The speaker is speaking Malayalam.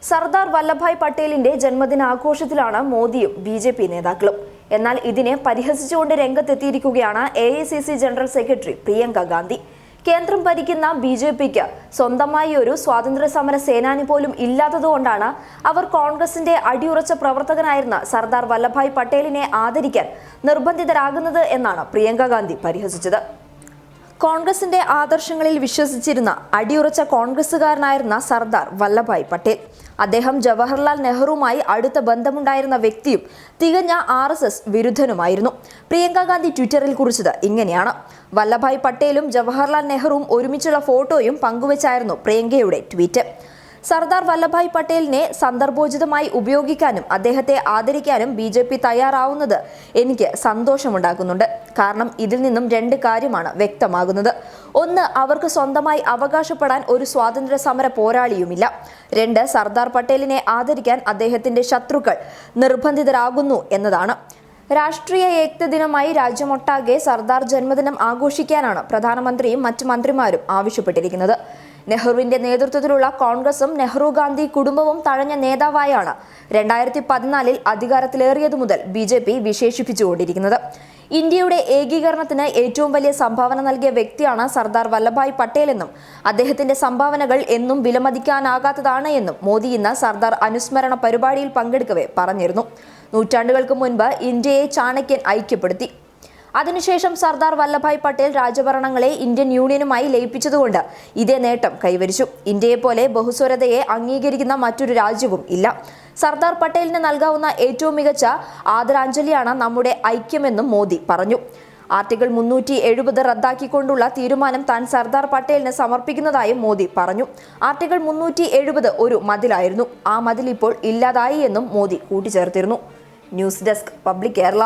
സർദാർ വല്ലഭായ് പട്ടേലിന്റെ ജന്മദിനാഘോഷത്തിലാണ് മോദിയും ബി.ജെ.പി. നേതാക്കളും. എന്നാൽ ഇതിനെ പരിഹസിച്ചുകൊണ്ട് രംഗത്തെത്തിയിരിക്കുകയാണ് AICC general secretary Priyanka Gandhi. കേന്ദ്രം ഭരിക്കുന്ന ബി.ജെ.പിക്ക് സ്വന്തമായി ഒരു സ്വാതന്ത്ര്യ സമര സേനാനി പോലും ഇല്ലാത്തതുകൊണ്ടാണ് അവർ കോൺഗ്രസിന്റെ അടിയുറച്ച പ്രവർത്തകനായിരുന്ന സർദാർ വല്ലഭായ് പട്ടേലിനെ ആദരിക്കാൻ നിർബന്ധിതരാകുന്നത് എന്നാണ് പ്രിയങ്ക ഗാന്ധി പരിഹസിച്ചത്. കോൺഗ്രസിന്റെ ആദർശങ്ങളിൽ വിശ്വസിച്ചിരുന്ന അടിയുറച്ച കോൺഗ്രസുകാരനായിരുന്ന സർദാർ വല്ലഭായ് പട്ടേൽ. അദ്ദേഹം ജവഹർലാൽ നെഹ്റുവുമായി അടുത്ത ബന്ധമുണ്ടായിരുന്ന വ്യക്തിയും തികഞ്ഞ RSS വിരുദ്ധനുമായിരുന്നു. പ്രിയങ്ക ഗാന്ധി ട്വിറ്ററിൽ കുറിച്ചത് ഇങ്ങനെയാണ്: വല്ലഭായ് പട്ടേലും ജവഹർലാൽ നെഹ്റുവും ഒരുമിച്ചുള്ള ഫോട്ടോയും പങ്കുവച്ചായിരുന്നു പ്രിയങ്കയുടെ ട്വീറ്റ്. സർദാർ വല്ലഭായ് പട്ടേലിനെ സന്ദർഭോചിതമായി ഉപയോഗിക്കാനും അദ്ദേഹത്തെ ആദരിക്കാനും ബി.ജെ.പി. തയ്യാറാവുന്നത് എനിക്ക് സന്തോഷമുണ്ടാക്കുന്നുണ്ട്. കാരണം ഇതിൽ നിന്നും രണ്ട് കാര്യമാണ് വ്യക്തമാകുന്നത്. ഒന്ന്, അവർക്ക് സ്വന്തമായി അവകാശപ്പെടാൻ ഒരു സ്വാതന്ത്ര്യ സമര പോരാളിയുമില്ല. രണ്ട്, സർദാർ പട്ടേലിനെ ആദരിക്കാൻ അദ്ദേഹത്തിന്റെ ശത്രുക്കൾ നിർബന്ധിതരാകുന്നു എന്നതാണ്. രാഷ്ട്രീയ ഏകത ദിനമായി രാജ്യമൊട്ടാകെ സർദാർ ജന്മദിനം ആഘോഷിക്കാനാണ് പ്രധാനമന്ത്രിയും മറ്റ് മന്ത്രിമാരും ആവശ്യപ്പെട്ടിരിക്കുന്നത്. നെഹ്റുവിന്റെ നേതൃത്വത്തിലുള്ള കോൺഗ്രസും നെഹ്റു ഗാന്ധി കുടുംബവും തഴഞ്ഞ നേതാവായാണ് 2014 അധികാരത്തിലേറിയതു മുതൽ ബി.ജെ.പി. വിശേഷിപ്പിച്ചുകൊണ്ടിരിക്കുന്നത്. ഇന്ത്യയുടെ ഏകീകരണത്തിന് ഏറ്റവും വലിയ സംഭാവന നൽകിയ വ്യക്തിയാണ് സർദാർ വല്ലഭായ് പട്ടേലെന്നും അദ്ദേഹത്തിന്റെ സംഭാവനകൾ എന്നും വിലമതിക്കാനാകാത്തതാണ് എന്നും മോദി ഇന്ന് സർദാർ അനുസ്മരണ പരിപാടിയിൽ പങ്കെടുക്കവെ പറഞ്ഞിരുന്നു. നൂറ്റാണ്ടുകൾക്ക് മുൻപ് ഇന്ത്യയെ ചാണക്യൻ ഐക്യപ്പെടുത്തി. അതിനുശേഷം സർദാർ വല്ലഭായ് പട്ടേൽ രാജഭരണങ്ങളെ ഇന്ത്യൻ യൂണിയനുമായി ലയിപ്പിച്ചതുകൊണ്ട് ഇതേ നേട്ടം കൈവരിച്ചു. ഇന്ത്യയെപ്പോലെ ബഹുസ്വരതയെ അംഗീകരിക്കുന്ന മറ്റൊരു രാജ്യവും ഇല്ല. സർദാർ പട്ടേലിന് നൽകാവുന്ന ഏറ്റവും മികച്ച ആദരാഞ്ജലിയാണ് നമ്മുടെ ഐക്യമെന്നും മോദി പറഞ്ഞു. ആർട്ടിക്കിൾ 370 റദ്ദാക്കിക്കൊണ്ടുള്ള തീരുമാനം താൻ സർദാർ പട്ടേലിന് സമർപ്പിക്കുന്നതായും മോദി പറഞ്ഞു. ആർട്ടിക്കിൾ 370 ഒരു മതിലായിരുന്നു. ആ മതിൽ ഇപ്പോൾ ഇല്ലാതായി എന്നും മോദി കൂട്ടിച്ചേർത്തിരുന്നു. News desk public Kerala.